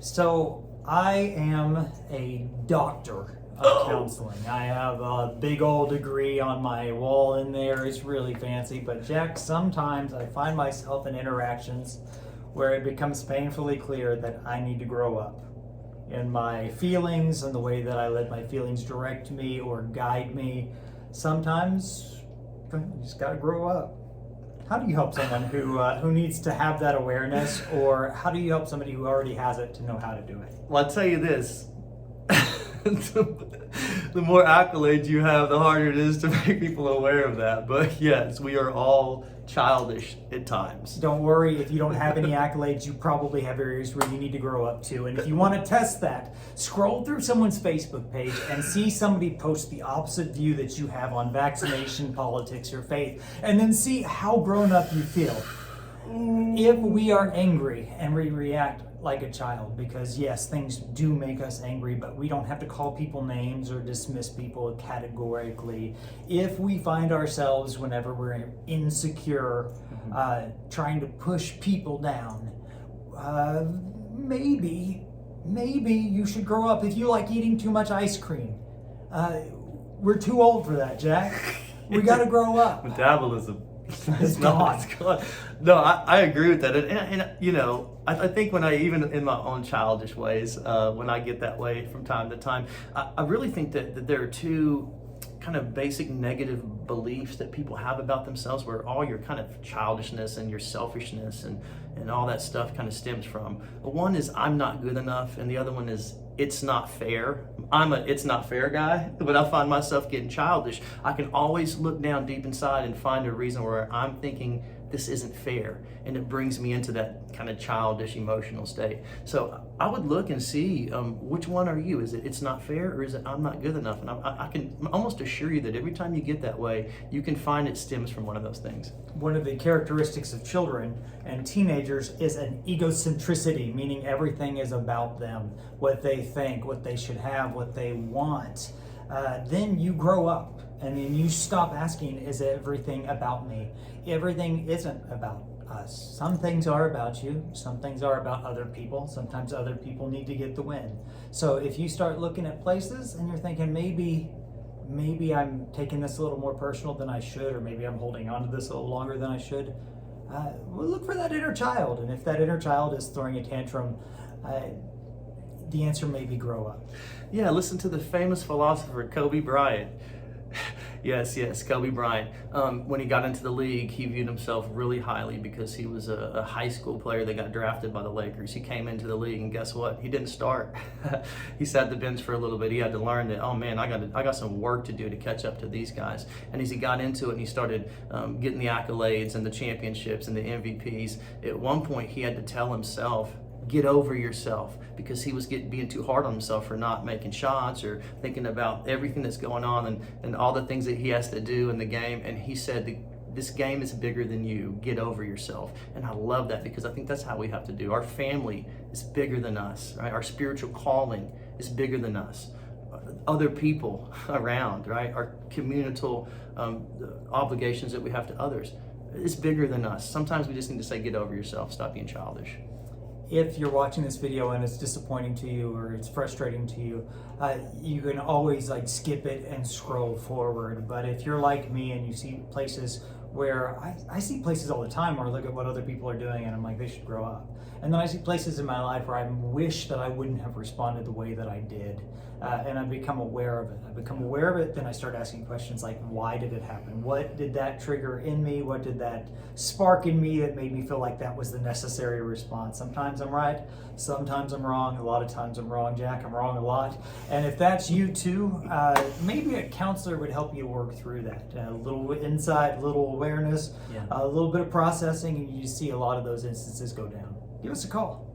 So I am a doctor of counseling. I have a big old degree on my wall in there. It's really fancy. But Jack, sometimes I find myself in interactions where it becomes painfully clear that I need to grow up in my feelings and the way that I let my feelings direct me or guide me. Sometimes you just gotta grow up. How do you help someone who needs to have that awareness, or how do you help somebody who already has it to know how to do it? Well, I'll tell you this. The more accolades you have, the harder it is to make people aware of that. But yes, we are all childish at times. Don't worry, if you don't have any accolades, you probably have areas where you need to grow up to. And if you want to test that, scroll through someone's Facebook page and see somebody post the opposite view that you have on vaccination, politics, or faith, and then see how grown up you feel. If we are angry and we react like a child, because yes, things do make us angry, but we don't have to call people names or dismiss people categorically. If we find ourselves, whenever we're insecure, trying to push people down, maybe you should grow up. If you like eating too much ice cream, we're too old for that, Jack. We got to grow up. Metabolism. It's gone. It's gone. No, I agree with that. And you know, I think when I, even in my own childish ways, when I get that way from time to time, I really think that there are two kind of basic negative beliefs that people have about themselves, where all your kind of childishness and your selfishness and all that stuff kind of stems from. One is I'm not good enough, and the other one is it's not fair. I'm a it's not fair guy, but I find myself getting childish. I can always look down deep inside and find a reason where I'm thinking this isn't fair, and it brings me into that kind of childish emotional state. So I would look and see which one are you? Is it it's not fair, or is it I'm not good enough? And I can almost assure you that every time you get that way, you can find it stems from one of those things. One of the characteristics of children and teenagers is an egocentricity, meaning everything is about them, what they think, what they should have, what they want. Then you grow up, and then you stop asking, is everything about me? Everything isn't about us. Some things are about you, some things are about other people. Sometimes other people need to get the win. So if you start looking at places and you're thinking, maybe I'm taking this a little more personal than I should, or maybe I'm holding on to this a little longer than I should, well, look for that inner child. And if that inner child is throwing a tantrum, the answer may be grow up. Yeah, listen to the famous philosopher Kobe Bryant. Yes, Kobe Bryant. When he got into the league, he viewed himself really highly because he was a high school player that got drafted by the Lakers. He came into the league, and guess what? He didn't start. He sat the bench for a little bit. He had to learn that, oh man, I got some work to do to catch up to these guys. And as he got into it and he started getting the accolades and the championships and the MVPs, at one point he had to tell himself, get over yourself, because he was being too hard on himself for not making shots or thinking about everything that's going on and all the things that he has to do in the game. And he said, this game is bigger than you. Get over yourself. And I love that, because I think that's how we have to do. Our family is bigger than us, right? Our spiritual calling is bigger than us. Other people around, right? Our communal obligations that we have to others is bigger than us. Sometimes we just need to say, get over yourself. Stop being childish. If you're watching this video and it's disappointing to you or it's frustrating to you, you can always skip it and scroll forward. But if you're like me and you see places where I see places all the time where I look at what other people are doing and I'm like, they should grow up. And then I see places in my life where I wish that I wouldn't have responded the way that I did. And I become aware of it. I become aware of it, then I start asking questions like, why did it happen? What did that trigger in me? What did that spark in me that made me feel like that was the necessary response? Sometimes I'm right, sometimes I'm wrong. A lot of times I'm wrong, Jack. I'm wrong a lot. And if that's you too, maybe a counselor would help you work through that. A little insight, a little awareness, a little bit of processing, and you see a lot of those instances go down. Give us a call.